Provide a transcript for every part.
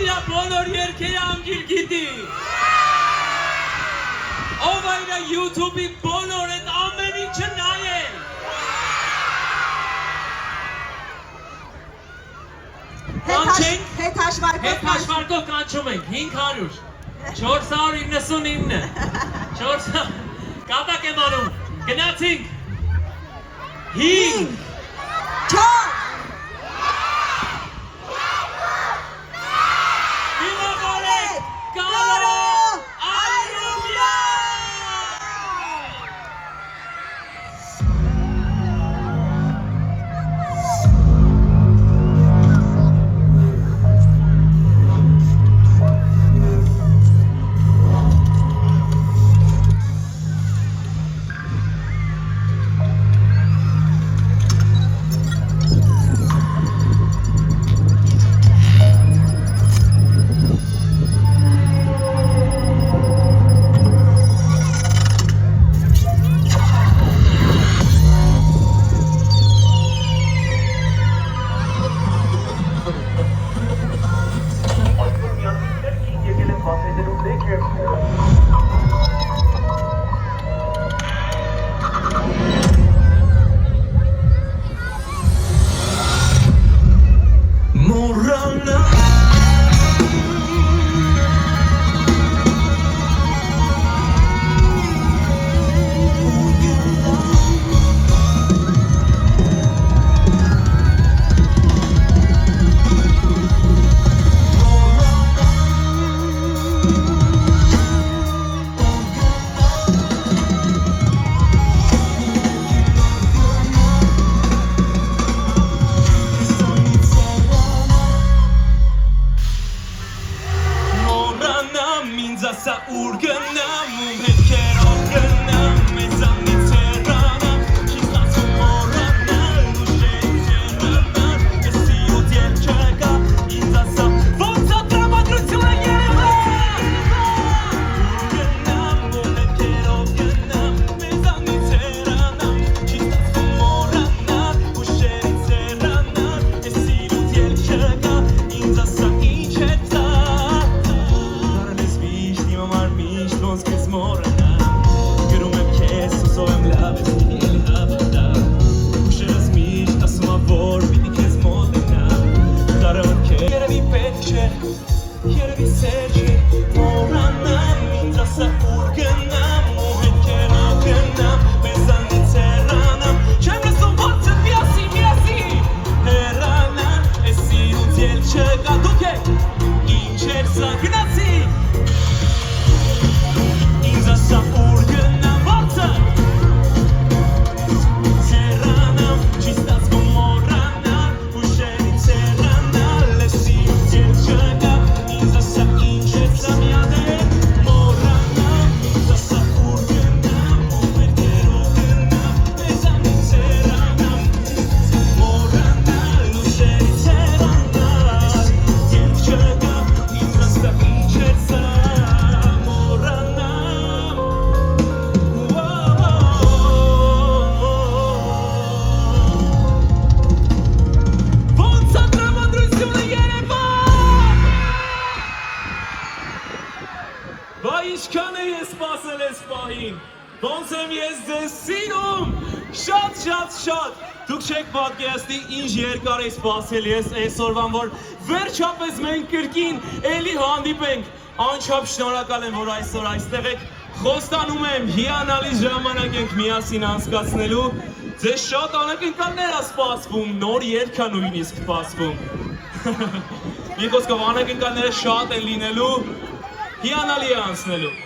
իր բոլոր երգերը անգիր գիտի։ Ով այրա YouTube-ի բոլոր այդ ամեն ինչը նայել։ Հետ հաշվարկով կանչում ենք 500, 499, 400, կատակ եմ անում, գնացինք, 5, 4, Ոնց եմ ես ձեզ սիրում, շատ, դուք չեք պատկերացնի ինչ երկար է սպասել ես այսօրվան, որ վերջապես մենք կրկին էլի հանդիպենք, անչափ շնորհակալ եմ, որ այսօր այստեղ եք, խոստանում եմ հիանալի ժամանակ ենք միասին անցկացնելու, ձեզ շատ անակնկալներ է սպասվում, նոր երգ է նույնիսկ սպասվում, մի խոսքով անակնկալները շատ են լինելու, հիանալի է անցնելու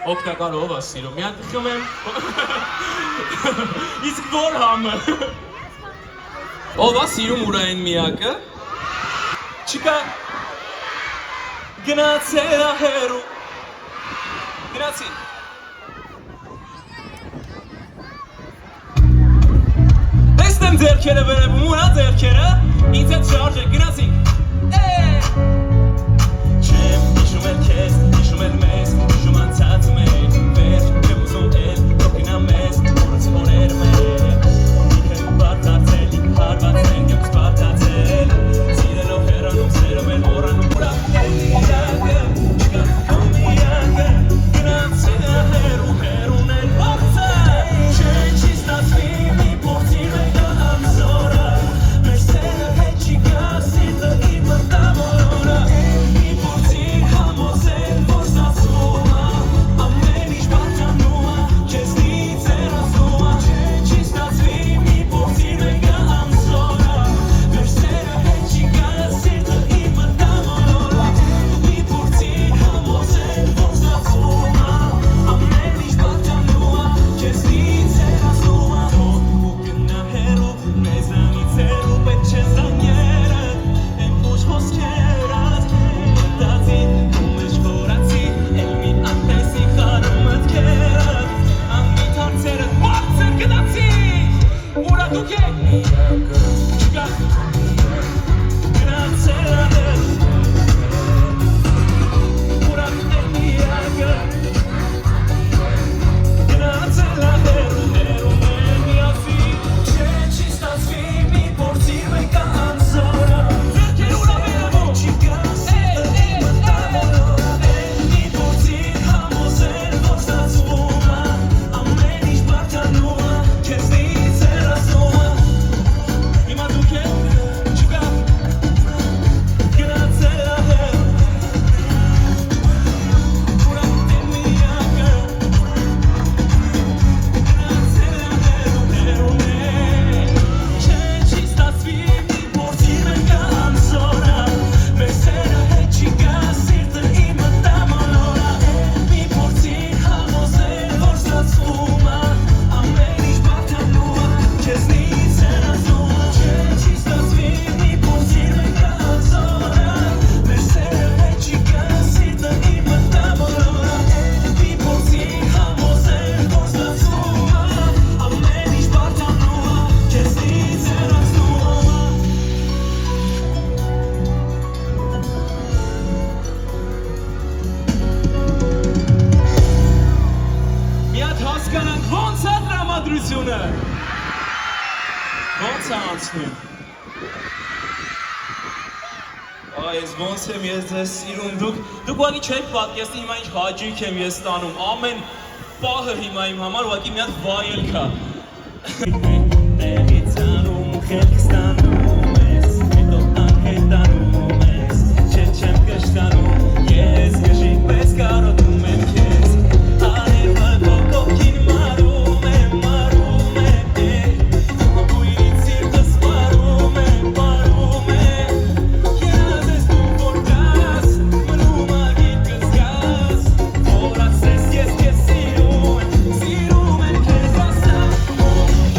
Օգտակար ով է սիրում, մի հատ քշում եմ, իսկ որ համը, ով է սիրում ուրային միակը, չկա, գնացել է հեռու, գնացին, տեսնեմ ձերքերը վերևում, ուրա ձերքերը, ինձ հետ շարժ է, գնացին, չեմ հիշում էլ քեզ, հիշում էլ մեզ, հիշում անցած մեր, վեր, չեմ ուզում էլ, թոքինա մեզ, որոցի հորեր մեր, ինք են բարտացել, ինք հարվածենք, յոքս բարտացել, սիրելով հեռանում, սերում էլ որ անցնում։ Այս ոնց եմ ես ձեզ սիրում, դուք ուղղակի չեք պատկերացնի հիմա ինչ հաճույք եմ ես ստանում, ամեն պահը հիմա իմ համար ուղղակի մի հատ վայելք է։ Տեղից անում, խելք ստանում ես, հետո անհետանում ես, չեմ կշտանում, ես գժիկ պես կարոտում եմ քեզ, արևը կողքին մարում եմ, բույրից սիրտս մարում եմ, երազես դու որ գաս, մնում ագիտքս գաս, որ ասես ես քեզ սիրում եմ քեզ ասա,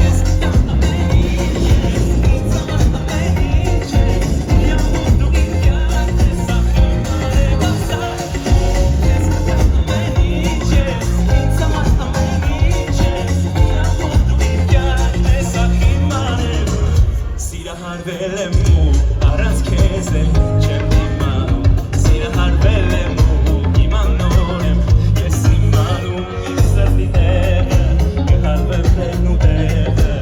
ես ամեն ինչ ես, ինձ համար ամեն ինչ ես, միամոտ դու իմ կյանք ես, ախիմ արև ասա, ես ամեն ինչ ես, ինձ համար ամեն ինչ ես, միամոտ դու իմ կյանք ես, ախիմ արև, սիրահարվել եմ ու առանց քեզ էլ չեմ իմանում, սիրահարվել եմ ու իմանոր եմ, ես իմանում իմ սրտի տեղը, կհարվեմ տեղն ու տեղը,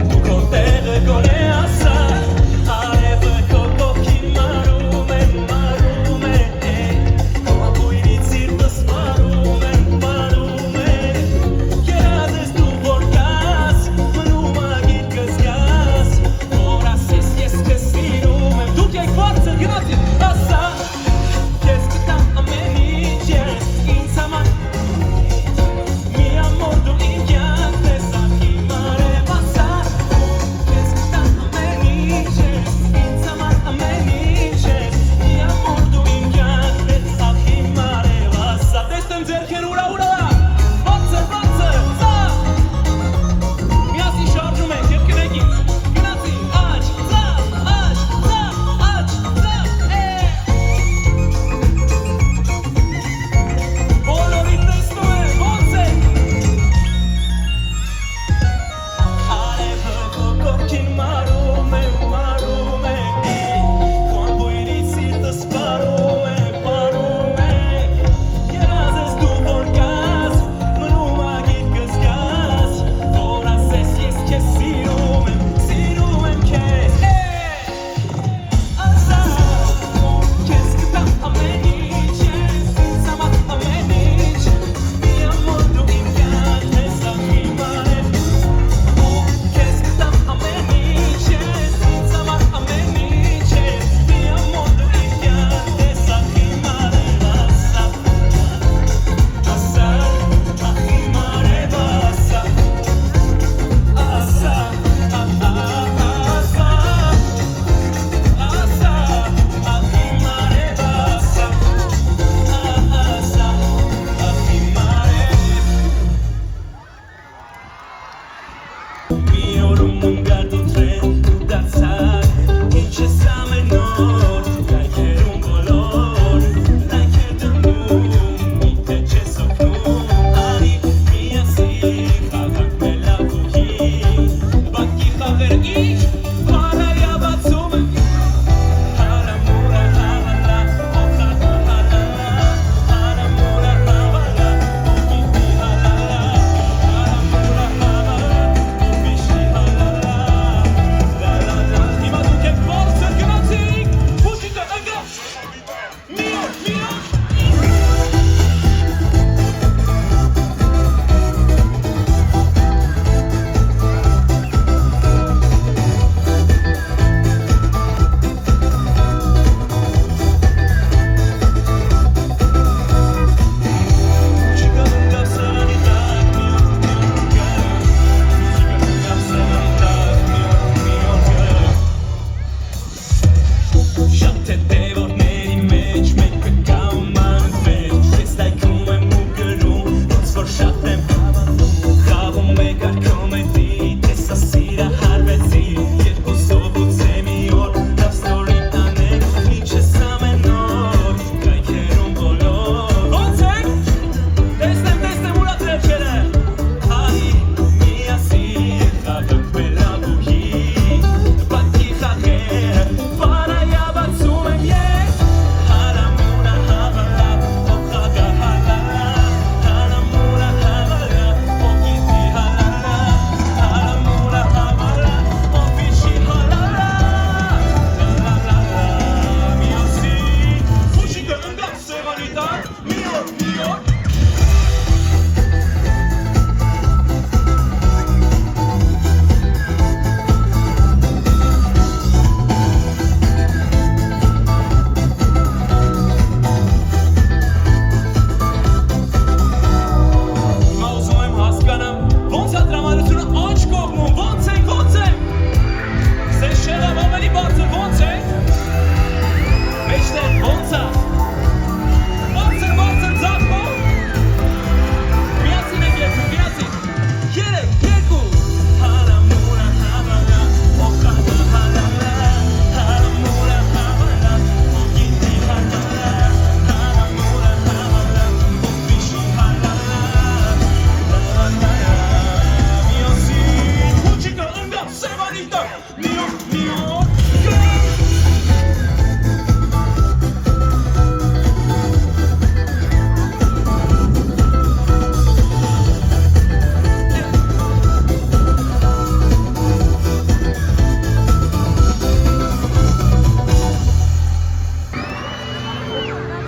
ու քո տեղը գոնե ասա, արևը քո կողքին մարում է, քո բույրից սիրտս մարում է, երազես դու որ գաս, մնում ագիտքս գաս, որ ասես ես քեզ սիրում եմ, դուք եք բարձր գնացի, ասա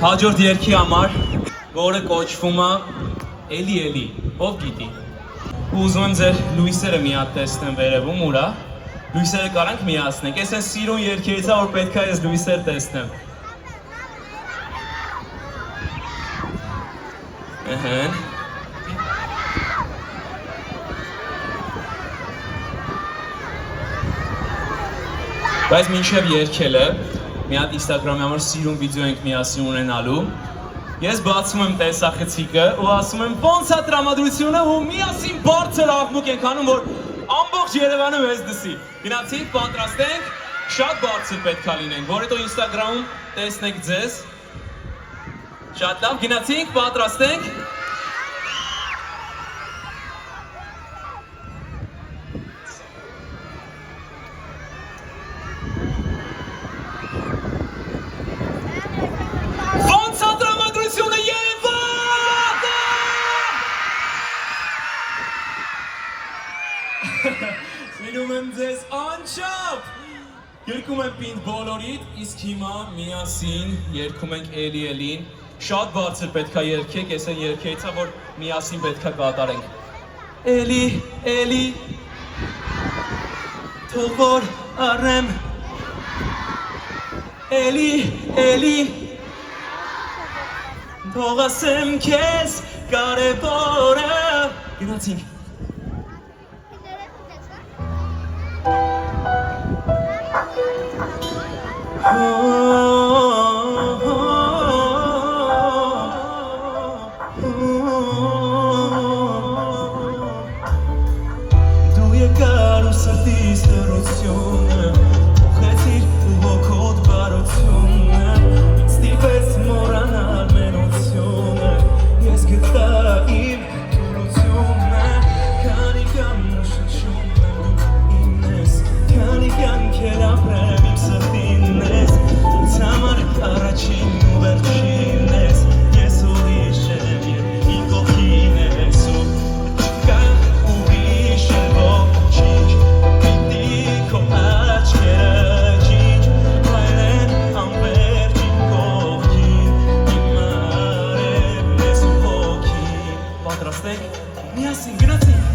Հաջորդ երգի համար, որը կոչվում է էլի, ով գիտի։ Ուզում եմ ձեր լույսերը մի հատ տեսնեմ վերևում, ուրա։ Լույսերը կարանք միացնենք, ես են սիրուն երգերից է, որ պետք է ես լույսեր տեսնեմ։ Բայց մինչև երգելը, մի հատ Instagram-ի համար սիրուն վիդեո ենք միասին ունենալու։ Ես բացում եմ տեսախցիկը ու ասում եմ ոնց է տրամադրությունը ու միասին բարձր աղմուկ ենք անում, որ ամբողջ Երևանը մեզ դսի։ Գնացինք, պատրաստենք, շատ բարձր պետք է լինենք, որ հետո Instagram-ում տեսնեք ձեզ։ Շատ լավ, գնացինք, պատրաստենք։ Սիրում եմ ձեզ անչափ, երգում եմ պինդ բոլորիդ, իսկ հիմա միասին երգում ենք էլին, շատ բարձր պետք է երգեք, ես են երգերից է, որ միասին պետք է կատարենք։ Էլի, թող որ առեմ, էլի, թող ասեմ քեզ կարևորը, գնացինք։ Դու եկար ու սրտիս լրությունը, ուղեցիր ու հոգոտ բարությունը, ինձ ստիպեց մոռանալ մենությունը, ես գտա իմ թուլությունը, քանի կամ ու շնչում եմ դու ինձ ես, քանի կյանքեր ապրեմ իմ սրտին ես, ինձ համար առաջին ու վերջին ես, ես ուրիշ եմ և իմ կողքին ես ու չկա ուրիշ էլ ոչինչ, պիտի քո աչքերը ջինջ, վայրեն անվերջ իմ կողքին, իմ արև ես ու հոգին, պատրաստենք, միասին գնացինք։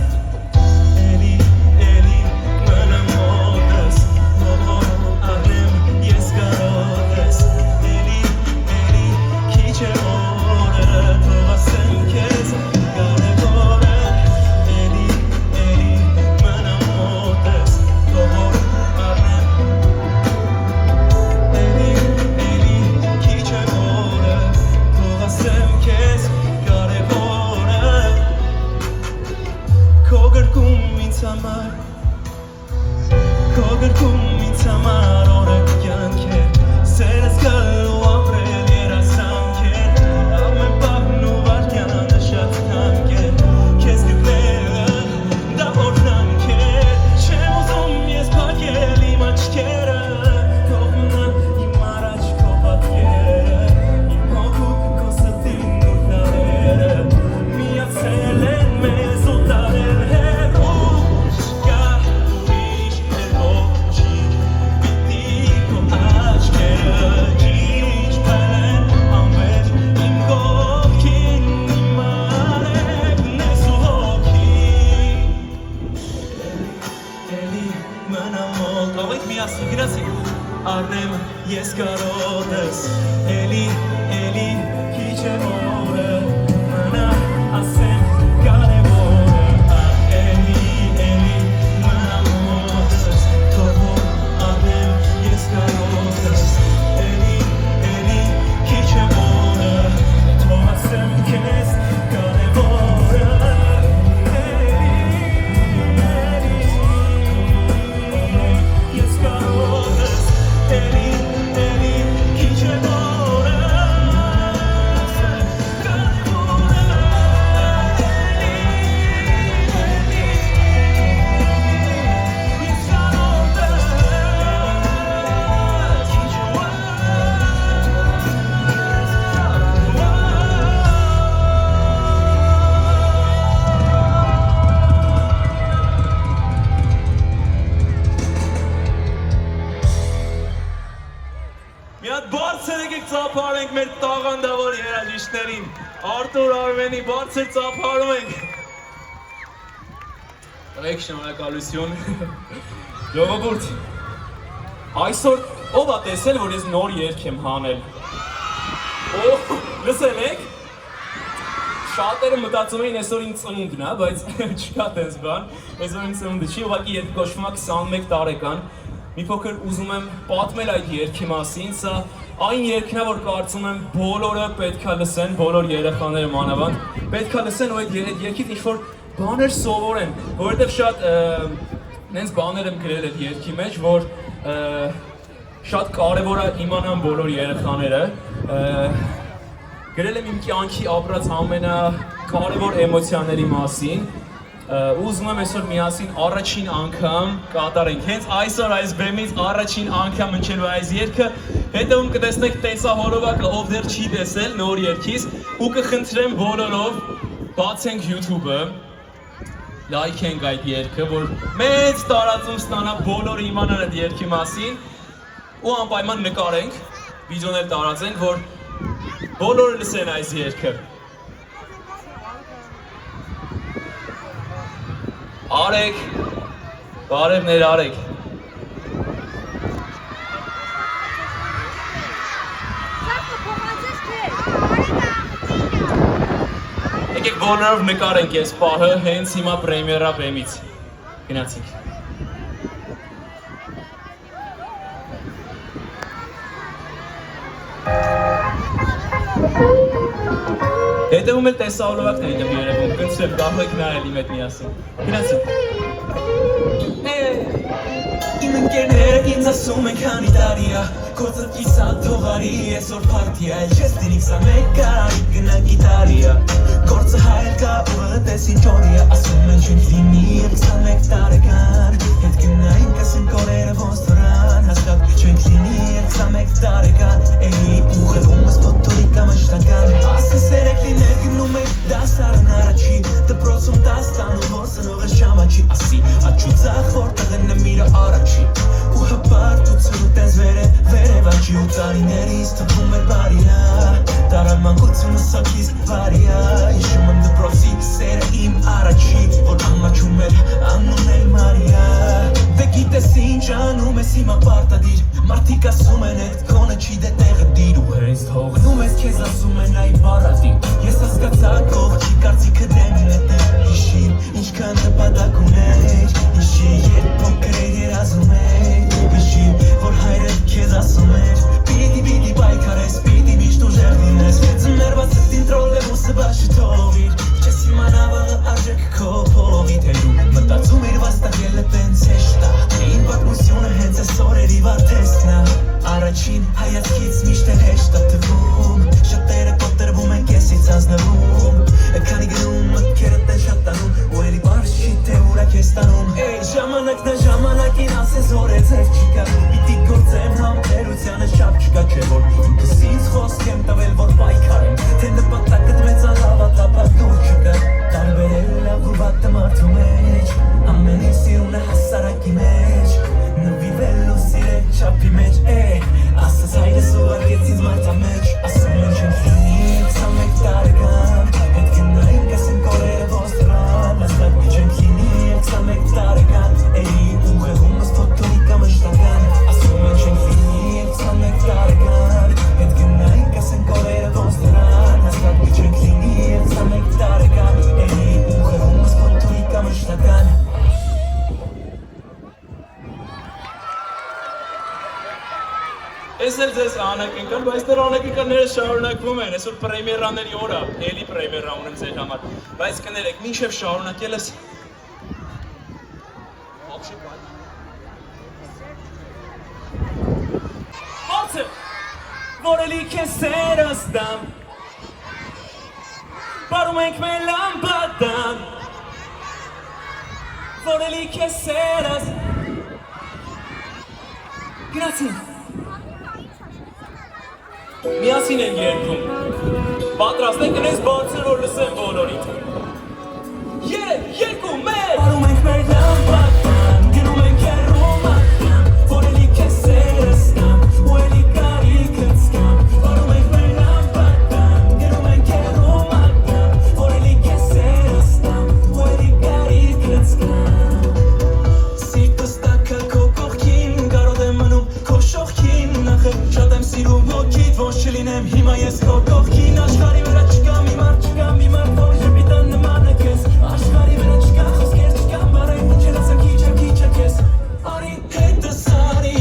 Առնեմ ես կարոտս, էլի, քիչ է որը, մնա ասեմ կարևորը, էլի, մնա մոտս, թող որ առնեմ ես կարոտս, էլի, քիչ է որը, թող ասեմ քեզ կարևորը, ես կարոտս, քիչ է որը, կարևորը հատ բարձր եկեք ծափարենք մեր տաղանդավոր երաժիշտներին։ Արտուր Արմենի բարձր ծափարում ենք։ Եք շնորհակալություն։ Ժողովուրդ, այսօր ով է տեսել, որ ես նոր երգ եմ հանել։ Լսել եք։ Շատերը մտածում էին այսօր ինձ ծնունդն է, բայց չկա տես բան, այսօր ինձ ծնունդը չի, ուղղակի երգ կոչվում է 21 տարեկան։ Մի փոքր ուզում եմ պատմել այդ երգի մասին, սա այն երգն է, որ կարծում եմ բոլորը պետքա լսեն, բոլոր երեխաները մանավանդ պետքա լսեն ու այդ երգից ինչ-որ բաներ սովորեն, որովհետև շատ նենց բաներ եմ գրել այդ երգի մեջ, որ շատ կարևոր է իմանան բոլոր երեխաները։ Գրել եմ իմ կյանքի ապրած ամենակարևոր էմոցիաների մասին, ուզում եմ այսօր միասին առաջին անգամ կատարենք, հենց այսօր այս բեմից առաջին անգամ ընչելու այս երգը, հետևում կտեսնեք տեսահոլովակը, ով դեռ չի տեսել նոր երգից, ու կխնդրեմ բոլորով բացենք YouTube-ը, լայքենք այդ երգը, որ մեծ տարածում ստանա բոլորը իմանան այդ երգի մասին, ու անպայման նկարենք, վիդեոներ տարածենք, որ բոլորը լսեն այս երգը։ Արեք, բարևներ արեք։ Եկեք բոլորով նկարենք այս պահը, հենց հիմա պրեմիերա բեմից։ Գնացինք։ Հետևում էլ տեսահոլովակներ եմ երևում, կնցրեմ կարող եք նայել իմ հետ միասին։ Գնացինք։ Իմ ընկերները ինձ ասում են քանի տարի ա, քո ծրկիսա թողարի այսօր փարթի ա, չես դինի 21 կարի գնանք Իտալիա, գործը հայել կա ու տես ինչ օրի ա, ասում են չենք լինի 21 տարեկան, հետ գնայինք ասենք օրերը ոնց դրան, հաստատ չենք լինի 21 տարեկան, էլի ուղեղումս փոթորիկա մշտական, ասես երեք լիներ գնում ենք դասարան առաջի, դպրոցում տաս տանում որ սնողը շամաչի, ասի աչուծախ որտեղ են նմիրը առաջի, ու հպարտությունը տես վերևաչի ու տարիներից թվում էր բարիա, տարան մանկությունը սոքիս բարիա, իշում եմ դպրոցի սերը իմ առաջի, որ ամաչում էր անուն էլ Մարիա, դե գիտես ինչ անում ես հիմա պարտադիր, մարդիկ ասում են էդ կոնը չի դե տեղը դիր ու հենց թողնում ես քեզ ասում են այ բարադի, ես հասկացա կողքի կարծիքը դեմին է դեր, հիշի ինչքան նպատակ ուներ, հիշի երբ փոքր էր երազում էր, հիշի որ հայրդ քեզ ասում էր, պիտի պայքարես, պիտի միշտ ուժեղ լինես, ձմերված ստին տրոլեբուսը բաշի թողիր, չես իմանա վաղը արժեք քո փողի թելու, մտածում էր վաստակելը տենց հեշտ ա, իմ պատմությունը հենց այս օրերի վարդեսն ա, առաջին հայացքից միշտ էլ հեշտ ա թվում, շատերը կոտրվում են կեսից անձնվում, քանի գնում մտքերդ են շատանում, ու էլի պարզ չի թե ուր ա քեզ տանում, ժամանակն է ժամանակին ասես օրեց եվ չկա, պիտի գործեմ համբերությանը շապ չկա, չէ որ ինքս ինձ խոսք եմ տվել որ պայքարեմ, թե նպատակդ մեծ ալավատապար դուր չկա, տարբերել լավ ու վատը մարդու մեջ, ամենի սիրուն է հասարակի մեջ, նվիրվելու սիրել չապի մեջ, ասաս հայրս ուղարկեց ինձ մարդա մեջ, ասում են չեմ լինի 21 տարեկան, հետ գնայինք ասենք օրերը ոնց դրան, հաստատ չենք լինի 21 տարեկան, էլի ուղեղումս փոթորիկա մշտական, ասում են չենք լինի 21 տարեկան, հետ գնայինք ասենք օրերը ոնց դրան, հաստատ չենք լինի 21 տարեկան, էլի ուղեղումս փոթորիկա մշտական։ Ես էլ ձեզ անակնկան, բայց դեռ անակնկանները շարունակվում են, այսօր պրեմիերաների օր ա, էլի պրեմիերա ունեմ ձեր համար, բայց կներեք, մինչև շարունակել ես Ոնց է, որ էլի քեզ սերս դամ, բարում ենք մեր լամպադան, որ էլի քեզ սերս Գնացին Միասին են երգում, պատրաստ ենք ընես բարձր որ լսեն բոլորիդ, 3, 2, 1 Բարում ենք մեր լամպադան, գնում ենք երում ատան, որ էլի քեզ սերս դամ, ու էլի կարիքդ եմ հիմա ես քո կողքին աշխարհի վրա չկա մի մարդ որ ժպիտան նման է քեզ աշխարհի վրա չկա խոսքեր չկան բառեր ինչեր ասեմ քիչ է քեզ արի հետս արի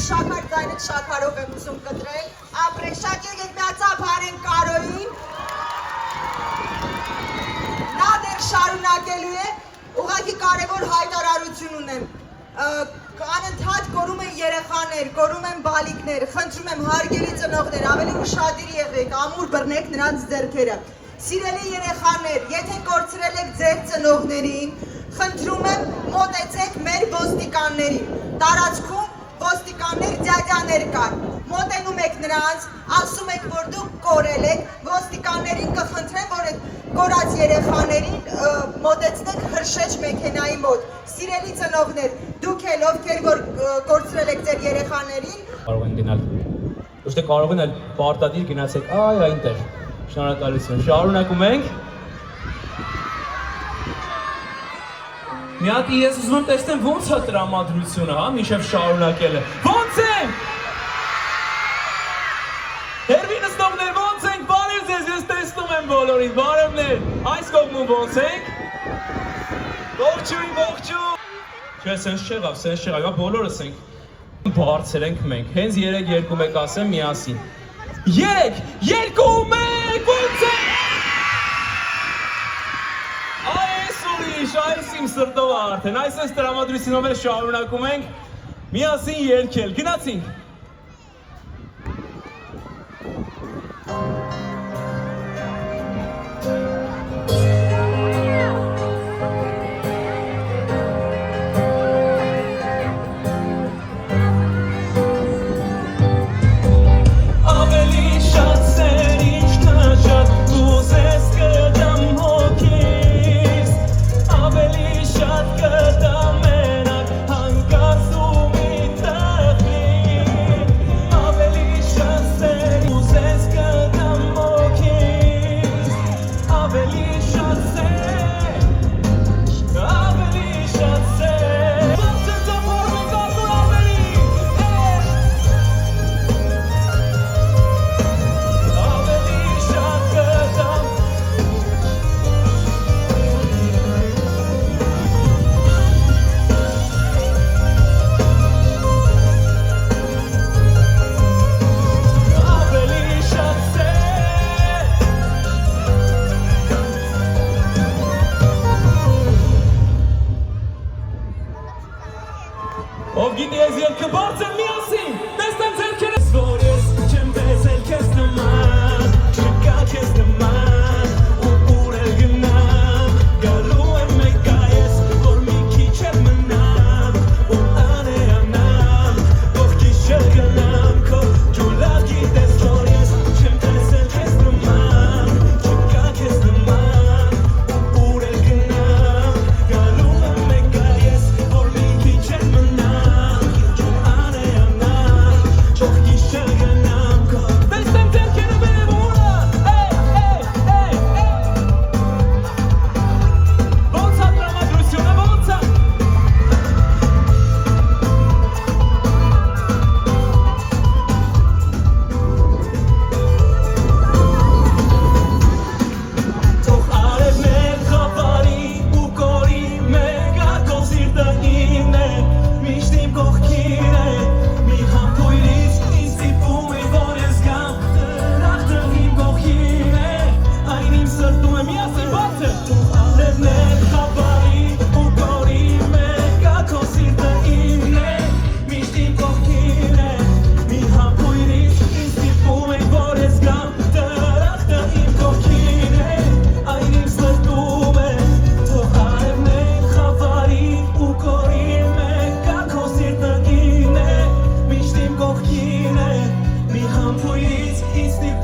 Շաքար ձայնը շաքարով եմ ուզում կտրել, ապրեշակ եկեք միացավ հարեն Կարոյին, նա դեր շարունակելու է, ուղղակի կարևոր հայտարարություն ունեմ, անընդհատ կորում են երեխաներ, կորում են բալիկներ, խնդրում եմ հարգելի ծնողներ, ավելի ուշադիր եղեք, ամուր բռնեք նրանց ձեռքերը, սիրելի երեխաներ, եթե կորցրել եք ձեր ծնողներին, խնդրում եմ մոտեցեք մեր ոստիկաններին, տարածքում ոստիկաններ դյադյաներ կար, մոտենում եք նրանց, ասում եք, որ դուք կորել եք, ոստիկաններին կխնդրեմ, որ եք կորած երեխաներին մոտեցնեք հրշեջ մեքենայի մոտ, սիրելի ծնողներ, դուք էլ ովքեր որ կորցրել եք ձեր երեխաներին, կարող են գնալ, ոչ թե կարող են պարտադիր գնացեք, այ այնտեղ, շնորհակալություն, շարունակում ենք, մի հատ ես ուզում եմ տեսնեմ ոնց է տրամադրությունը, հա, մինչև շարունակելը, ոնց ենք, հերվինս նողներ, ոնց ենք, բարև ձեզ, ես տեսնում եմ բոլորին, բարևներ, այս կողմում ոնց ենք, ողջույն, չէ, սենց չեղավ, բոլորս ենք, բարձր ենք մենք, հենց 3-2 եք ասեմ միասին, 3-2 ոնց ենք, այս իմ սրտով արդեն, այս տրամադրությունով էլ շարունակում ենք, միասին երգել, գնացինք։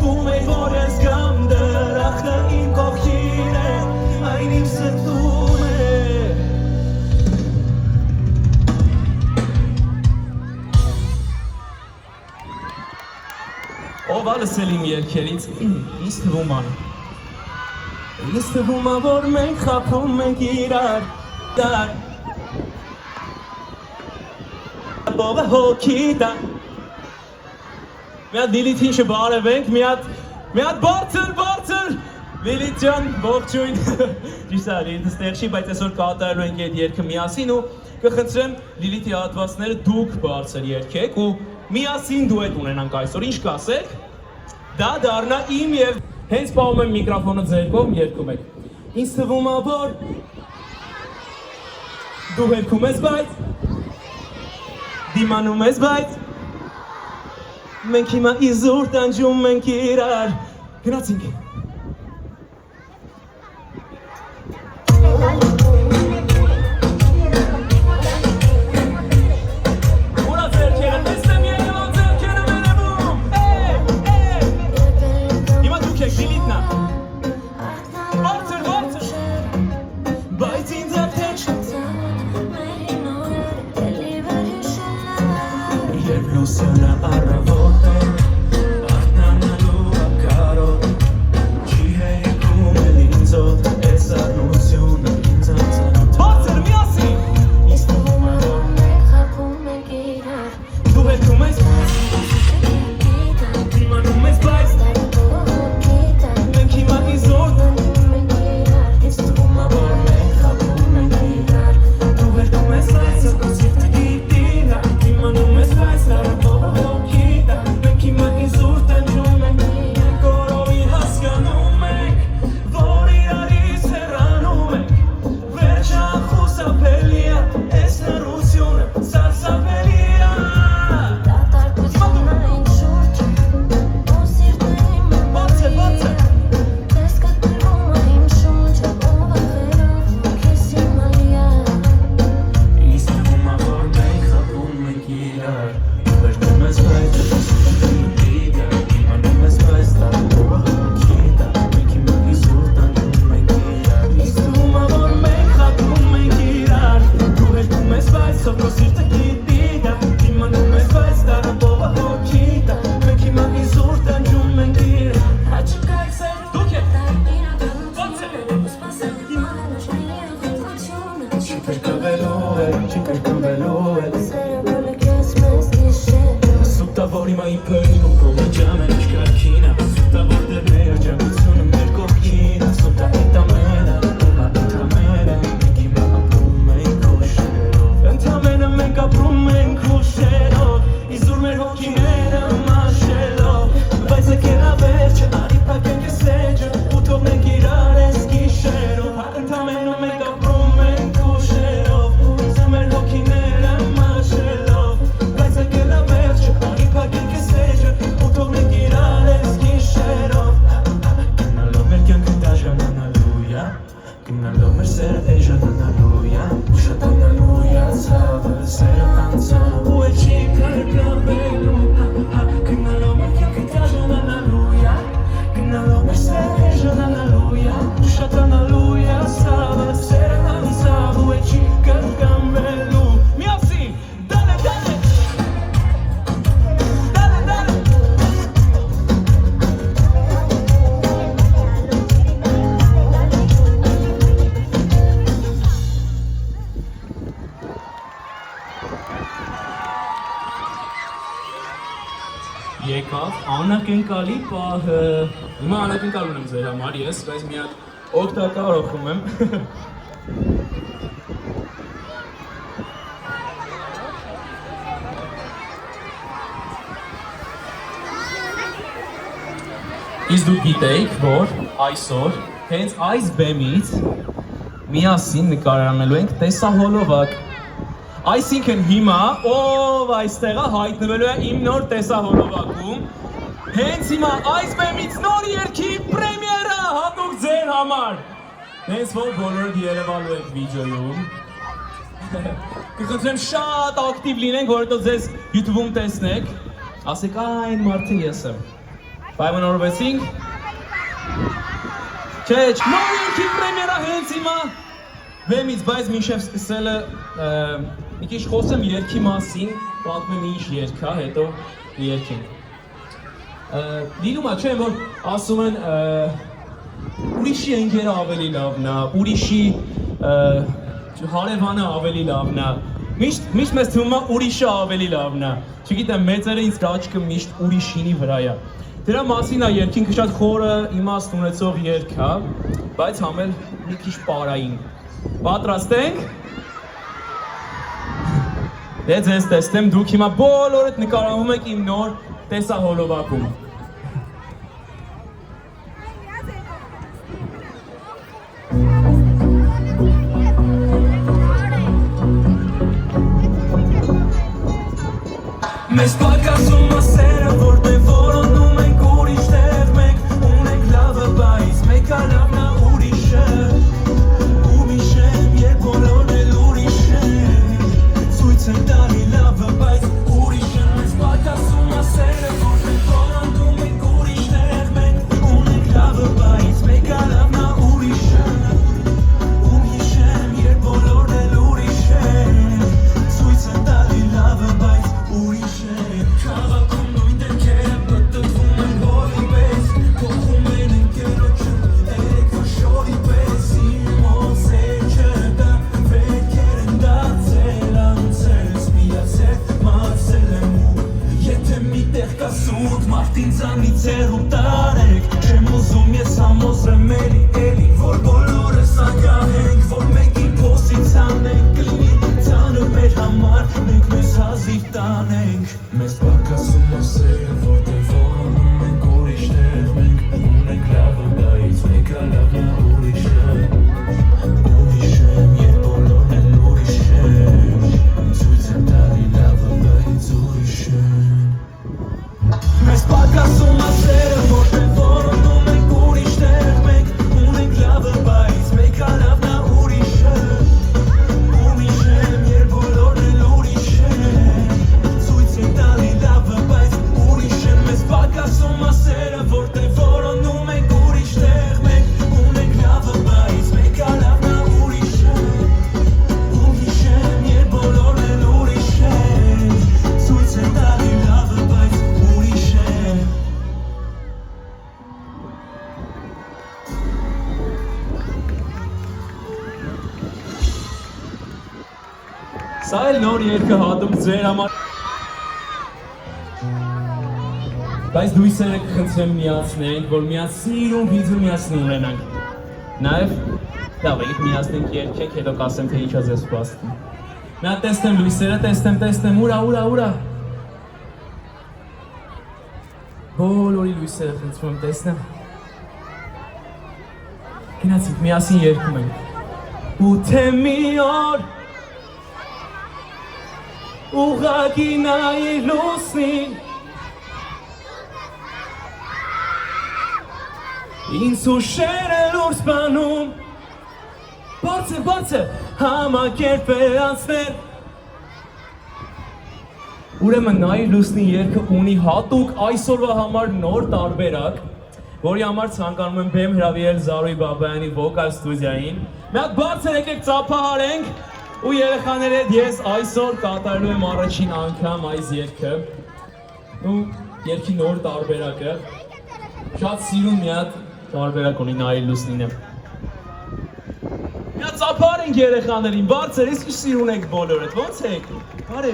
Սպասում էի, որ ես գամ դրախտը իմ կողքին է, այն իմ սրտում է Ով ալսել իմ երկերից, ինձ թվում ան Ինձ թվում ա, որ մենք խաբում ենք իրար դար Բողը հոգի դա Մի հատ Լիլիթին շբարևենք, մի հատ բարձր Լիլիթ ջան, ողջույն Ճիշտ է, Լիլիթը ստեղ չի, բայց այսօր կատարելու ենք այդ երգը միասին ու կխնդրեմ Լիլիթի հատվածները դուք բարձր երգեք ու միասին դուետ ունենանք այսօր, ինչ կասեք Դա դառնա իմ և հենց պահում եմ միկրոֆոնը ձեր կողմ երգում եք Ինձ թվում ա, որ Դու երգում ես, բայց դիմանում ես, բայց Մենք հիմա իզուր տանջում ենք իրար Գնացինք Լուսյանը առավոտ է, արթնանալու ակարոտ Չի հերիքում էլ ինձ ոտ, ես առնությունը ինձ անցանոտ Բացր միասին Ինձ թվում ա, որ մենք խաբում ենք իրար Դու հետում ես Դիմանում ես, բայց Մենք հիմա իզոր Ինձ թվում ա, որ մենք խաբում ենք իրար Դու հետում ես, այս ակո սիրտը գիտի Դիմանում ես, բայց Եկավ անակնկալի պահը Հիմա անակնկալ ունեմ ձեր համար, ես բայց մի հատ օգտակար օգնում եմ Իսկ դուք գիտեիք, որ այսօր հենց այս բեմից միասին նկարանելու ենք տեսահոլովակ Այսինքն հիմա, ով այստեղը հայտնվելու է իմ նոր տեսահոլովակում Հենց հիմա այս բեմից նոր երգի պրեմիերա հատուկ ձեր համար Հենց որ բոլորդ երևալու եք վիդեոյում Կխնդրեմ շատ ակտիվ լինենք, որովհետև ձեզ YouTube-ում տեսնեք Ասեք այն մարդը ես եմ Պայմանավորվեցինք։ Չէ, նոր երկի պրեմիերա հենց հիմա վեմից, բայց մինչև սկսելը մի քիչ խոսեմ երկի մասին, պատմեմ ինչ երգ է, հետո երգենք։ Լինում է, չէ, որ ասում են ուրիշի ընկերը ավելի լավն է, ուրիշի հարևանը ավելի լավն է, միշտ մեզ թվում է ուրիշը ավելի լավն է, չգիտեմ, մեծերը ինձ աչքը միշտ ուրիշինի վրա է։ Դրա մասին է երգինքը շատ խորը իմաստ ունեցող երգ է, բայց համել մի քիչ պարային։ Պատրաստ ենք։ Դե ձեզ տեսնեմ, դուք հիմա բոլորդ նկարահանում եք իմ նոր տեսահոլովակում։ Մեզ պակասում ասերը, որտեղ որոնում ենք ուրիշներ, մենք ունենք լավը, բայց մեկը լավն է ուրիշը, ուրիշ եմ, երբ բոլորն էլ ուրիշ են, ցույց են տալի լավը, բայց ուրիշ են, մեզ պակասում ասերը, որտեղ որոնում ենք ուրիշներ, մենք ունենք լավը, բայց մեկը լավն է ուրիշը, ուրիշ եմ, երբ բոլորն էլ ուրիշ են, ցույց են տալի լավը, բայց ուրիշ Քաղաքում նույն դեմքերը պտտվում են հոլի պես Փոխում են ընկերոջը երեկվա շորի պես Իմ ոսեջը դա վերքեր են դարձել անցել Սպիացել մարսել եմ ու Եթե միտեղ կա սուտ մարդ ինձանից հեռու տարեք Չեմ ուզում ես համոզրեմ էլի Որ բոլորս ագահենք Որ մեկի փոսից անենք Կլինի ծանր մեր համար Մենք մեզ հազիվ տանենք Մեզ պակասում ասերը, որտեղ որոնում ենք ուրիշներ Մենք ունենք լավը, բայց մեկը լավն է ուրիշը Ուրիշ եմ, երբ բոլորն էլ ուրիշ են Ցույց եմ տալի լավը, բայց ուրիշ են Մեզ պակասում ասերը, որտեղ որոնում ենք ուրիշներ Մենք ունենք լավը, բայց մեկը լավն է ուրիշը Ուրիշ եմ, երբ բոլորն էլ ուրիշ են Ցույց եմ տալի լավը, բայց ուրիշ են Մեզ պակասում ասերը, որտեղ որոնում ենք ուրիշներ Մենք ունենք լավը, բայց մեկը լավն է ուրիշը Ուրիշ եմ, երբ բոլորն էլ ուրիշ են Ցույց եմ տալի լավը, բայց ուրիշ են Սա էլ նոր երգը հատում ձեր համար Բայց դույսերը կխնդրեմ միացնենք, որ միացնիրում վիդեո միացնի ունենանք Նաև, լավ եք միացնենք երգեք, հետո կասեմ, թե ինչա ձեզ սպասում Մի հատ տեսնեմ լույսերը, տեսնեմ, ուրա Բոլորի լույսերը խնդրում եմ տեսնեմ Գնացինք, միասին երգում ենք Ու թե մի օր Ուղղակի նայի լուսնին Ինձ ուշերը լուր սպանում Բարձր, համակերպ է անցներ Ուրեմն նայի լուսնի երգը ունի հատուկ այսօրվա համար նոր տարբերակ Որի համար ցանկանում եմ բեմ հրավիրել Զարուհի Բաբայանի վոկալ ստուդիային Մի հատ բարձր եկեք ծափահարենք Ու երեխաների հետ ես այսօր կատարելու եմ առաջին անգամ այս երգը Ու երգի նոր տարբերակը Շատ սիրուն մի հատ տարբերակ ունի նայի լուսնինը Մի հատ ծափահարենք երեխաներին, բարձր, ես ինչ սիրուն եք բոլորդ, ոնց եք, բարև,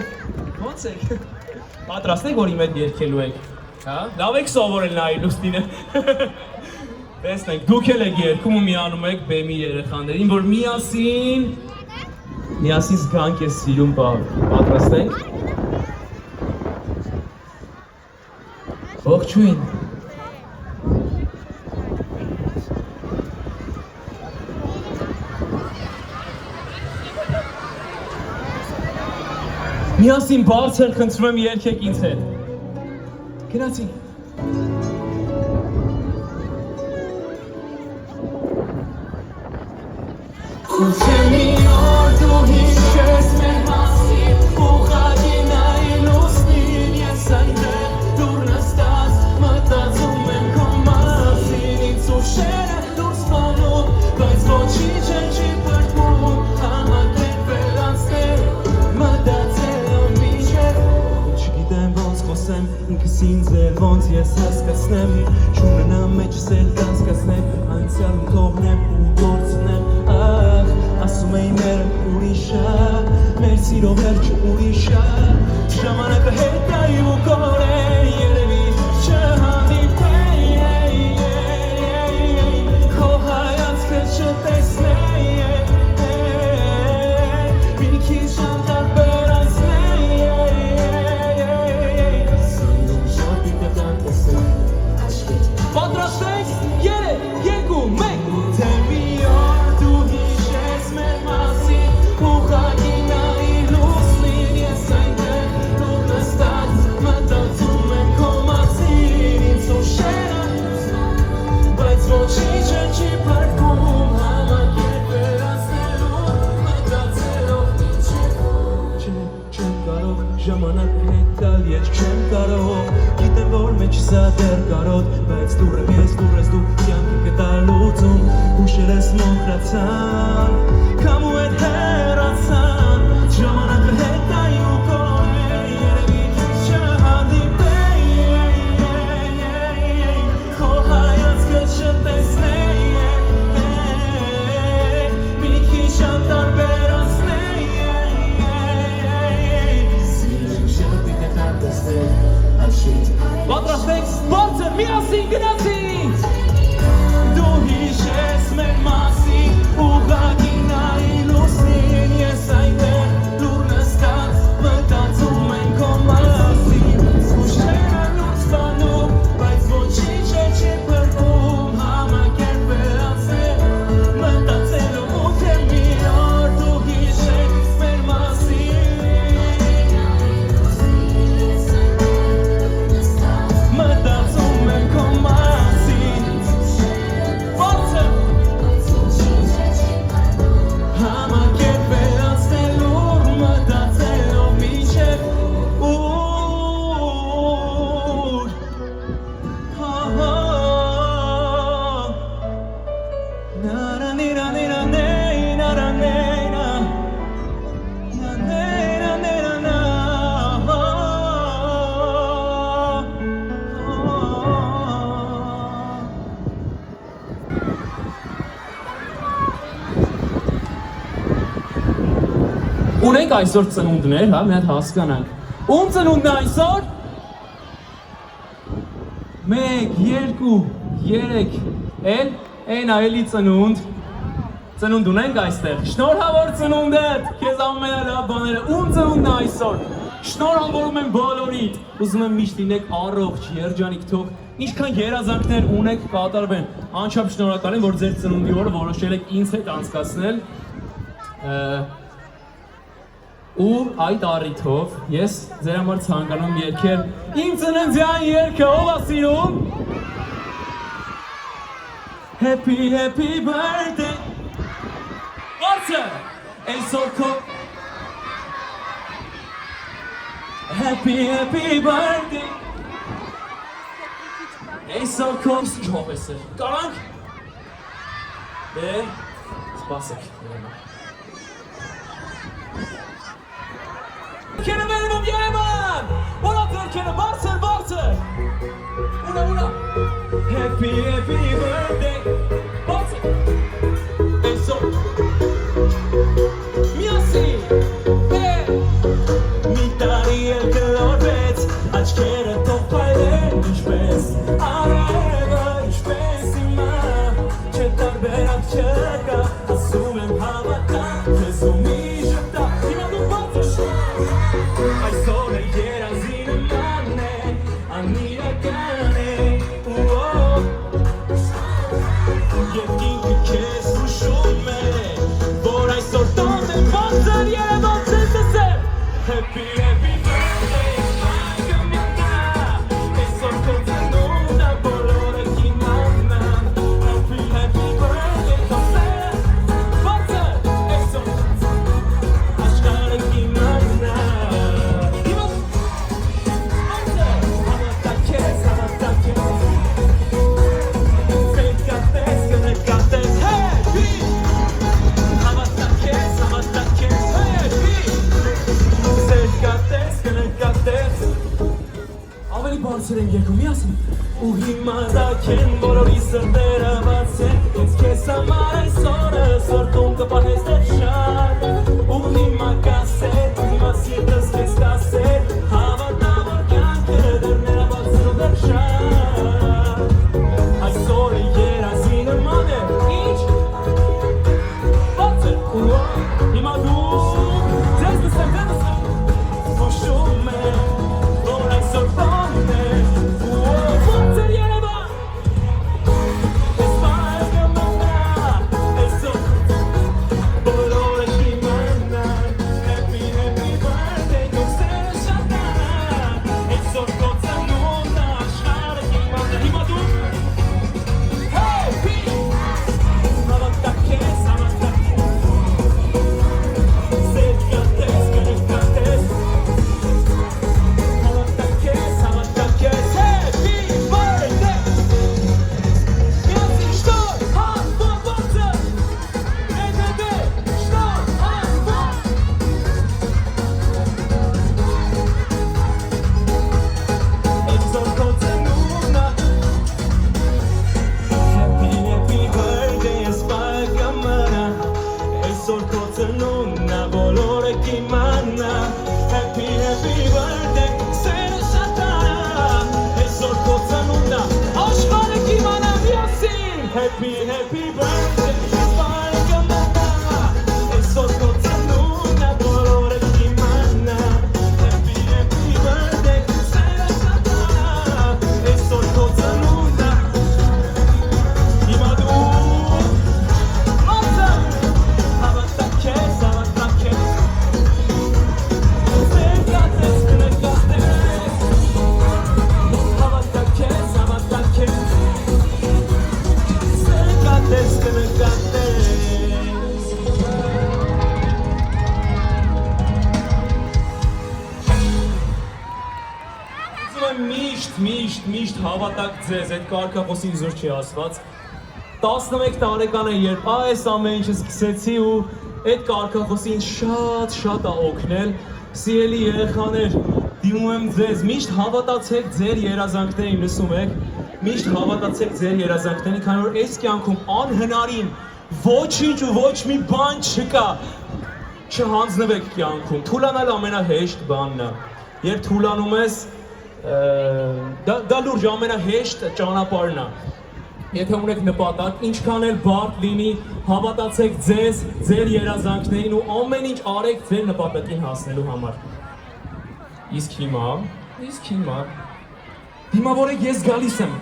ոնց եք Պատրաստ եք, որ իմ հետ երգելու եք, լավ եք սովորել նայի լուսնինը Տեսնենք, դուք էլ եք երգում ու միանում եք բեմի երեխաներին, որ միասին զգանք ես սիրուն պատրաստ ենք Ողջույն Միասին բարձր խնդրում եմ երգեք ինձ հետ Գնացինք Թե մի օր դու հիշես մեր մասին Ուղղակի նայի լուսնին ես այնտեղ դուր նստած մտածում եմ ոնց ես հասկացնեմ Չունենամ մեջս էլ կասկածներ Անցյալում թողնեմ ու գործնեմ Ախ, ասում էի մեր ուրիշա Մեր սիրո վերջը ուրիշա Ժամանակը հետ այ ու կորե Երևի չհանդիպեի Քո հայացքը չտեսնեի Մի քիչ անտարբեր Պատրաստենք 3, 2, 1 Թե մի օր դու հիշես մեր մասին Ուղղակի նայի լուսնին Ես այնտեղ դու նստած Մտածում եմ քո մասին Ինձ ուշերը Բայց ոչինչ չի փրկում Համակերպ վերացնելու Մտածելով Չեմ կարող ժամանակը հետ տալ Ես չեմ կարող Գիտեմ որ մեջս դեռ կարոտ Բայց դուր եմ ես դուր ես դու Կյանքի կտալուծում Հուշեր ես մոխրացան Կամ ու հետ հեռացան Ժամանակը հետ այ ու կորե Երևի չհանդիպեի Քո հայացքը չտեսնեի Մի քիչ անտարբերացնեի Սիրեմ շապի կտատեսնեի Պատրաստենք սպորտը միասին գնացինք Դու հիշես մեր մասին Ուղղակի նայի լուսնին Ես այնտեղ լուր նստած Մտածում են քո մասին Ուշերը լույս բանում Բայց ոչինչ չի փրկում Համակերպ վերացնել Մտածելով ու թե մի օր Դու հիշես մեր մասին Մտածում եմ քո մասին Ո՞նց է Համակերպ վերացնելու Մտածելով մինչև ուր Նարանիրանիրանեյ նարանեյնա Նաներաներանա Ունենք այսօր ծնունդներ, հա, մի հատ հասկանանք Ում ծնունդն է այսօր? 1, 2, 3 Էլ, են այելի ծնունդ Ծնունդ ունենք այստեղ Շնորհավոր ծնունդդ, քեզ ամենալավ բաները Ում ծնունդն է այսօր? Շնորհավորում եմ բոլորիդ Ուզում եմ միշտ լինեք առողջ, երջանիկ թող Ինչքան երազանքներ ունեք կատարվեն Անչափ շնորհակալ եմ, որ ձեր ծնունդի օրը որոշել եք ինձ հետ անցկացնել Ու այդ առիթով ես ձեր համար ցանկանում երգել Իմ ծննդյան երգը ով է սիրում? Happy, happy birthday Ո՞նց է? Այսօր քո Happy, happy birthday Այսօր քո Ինչով ես է? Կարանք? Դե, սպասեք Kene benim Yemen! Oratır kene varsın varsın! Una Happy happy birthday! Varsın! Eso! Miasi! Mitari el kelorbeç Aç kere topayla Üçbez Areva üçbez ima Çetar berak çeka Asumem havata Tezumi jeta İmanım varsın! Ai sole era zinamane Anira kane Yetin ki kes ruşume Vor ai sorton de monster yere monster sese Happy happy birthday Kamina E sorton zanunda bolore kinana Happy happy birthday Kose հարցեր են երկու միասին ու հիմա դակեն բոլորի սրտերը բացեն Ես քեզ համար այսօրը սորտում կպահես դեռ շատ ու հիմա կասեր հիմա սիրտս քեզ կասեր հավատա որ կյանքը դռները բացելու դեռ շատ այսօրը երազի նման է ինչ բացել հիմա դու ձեզ լսեմ Ոշում է, որ այսօր տոն է Ոնցեր երևան Ես պայս կմնա Այսօր բոլորը կիմանան Happy, happy birthday Քո սերը շատան Այսօր քո ծնունդն աշխարհը կիմանա Հիմա դու Happy Հավատա քեզ, հավատա Սեր կատես, կնկատես Happy, happy birthday, սերը շատանա Այսօր քո ծնունդն աշխարհը կիմանա միասին Happy, happy birthday, այսօր կմնա Այսօր քո ծնունդն բոլորը կիմանա Happy, happy birthday, սերը շատանա Այսօր քո ծնունդն Հիմա դու Ոնցը Հավատա քեզ, հավատա քեզ Միշտ հավատակ ձեզ, այդ կարգախոսին զոր չի ասված 11 տարեկան է երբ այս ամեն ինչը սկսեցի ու այդ կարգախոսին շատ ա օգնել Սիրելի երեխաներ, դիմում եմ ձեզ, միշտ հավատացեք ձեր երազանքներին, լսում եք Միշտ հավատացեք ձեր երազանքներին, քանի որ այս կյանքում անհնարին ոչինչ ու ոչ մի բան չկա Չհանձնվեք կյանքում, թուլանալ ամենահեշտ բանն է Երբ թուլանում ես դա լուրջ ամենահեշտ ճանապարհն է Եթե ունեք նպատակ, ինչքան էլ բարդ լինի, հավատացեք ձեզ, ձեր երազանքներին ու ամեն ինչ արեք ձեր նպատակին հասնելու համար Իսկ հիմա դիմավորեք ես գալիս եմ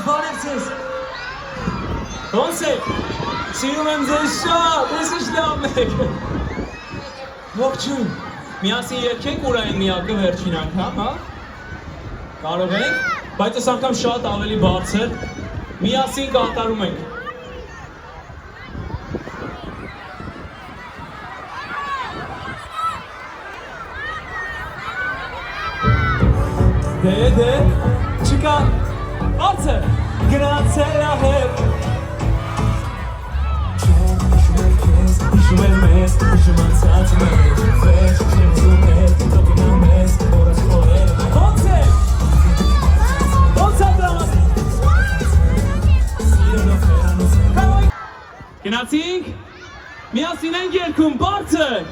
Բարև ձեզ Ոնց եք, սիրում եմ ձեզ շատ, ես ինչ լավ եք Ողջույն, միասին երգենք ուրային միակը վերջին անգամ, հա Կարող ենք, բայց այս անգամ շատ ավելի բարձր Միասին կատարում ենք Դե, չկա Բարձր, գնացել ահեր Հիշում եմ մեզ, հիշում անցած մեր Վեջ, շենցում էր, տոկնամ մեզ, որս խորեր Ոնց է դրամաս Գնացինք, միասին ենք երկում, բարձր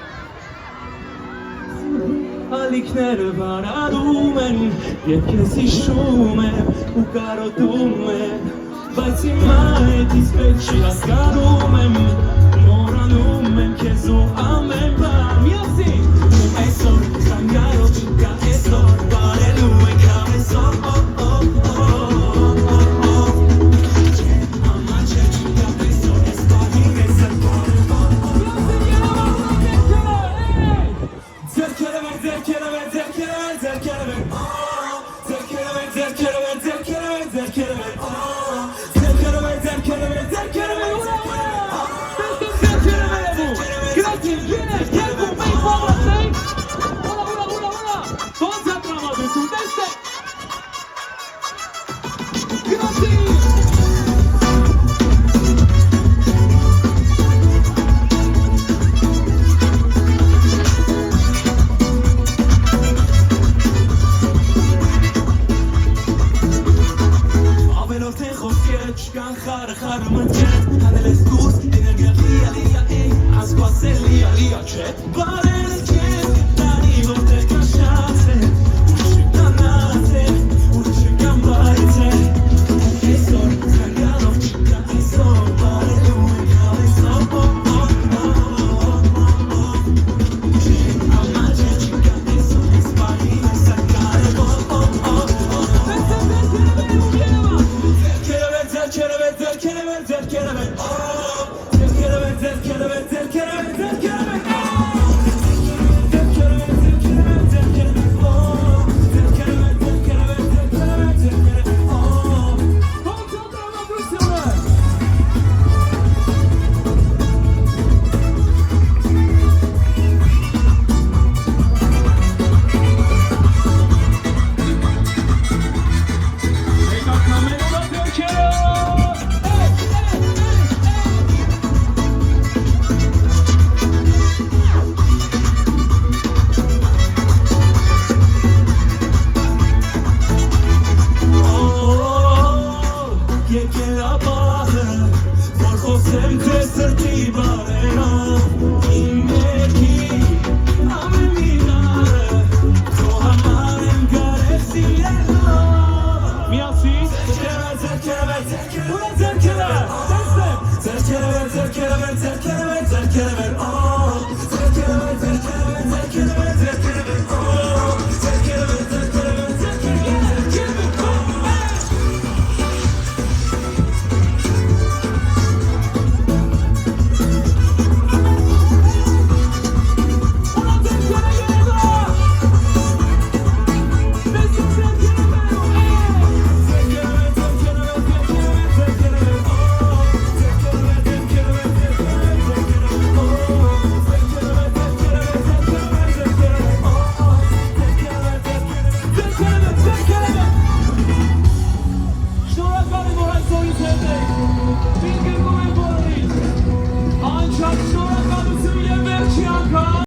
Ալիքները վարադում են, և քեզ հիշում եմ ու կարոտում եմ Բայց հիմա էդ իսկ պետք չի հասկանում եմ Մոռանում եմ քեզ ու ամեն բան Միասին Այսօր զանգարով չկա այսօր Բարելու ենք ամեսօր Ամանչե չկա այսօր Ես պահին ես Ձերքերը վեր Հարում ընկետ, հանել ես դուրս, էներգիա լիա, էй, ասկասել լիա, չէ, բարես կեզ, տանի որտեղ կա շած է, ուր չկանած է, ուր չկան բայց է, այսօր զանգանով չկա, այսօր բարելու ենք այսօր, ամաչե չկա, այսօր ես բարին ես ակարևոր, Եկել ապահը, որ խոսեմ թե սրտի բարերով,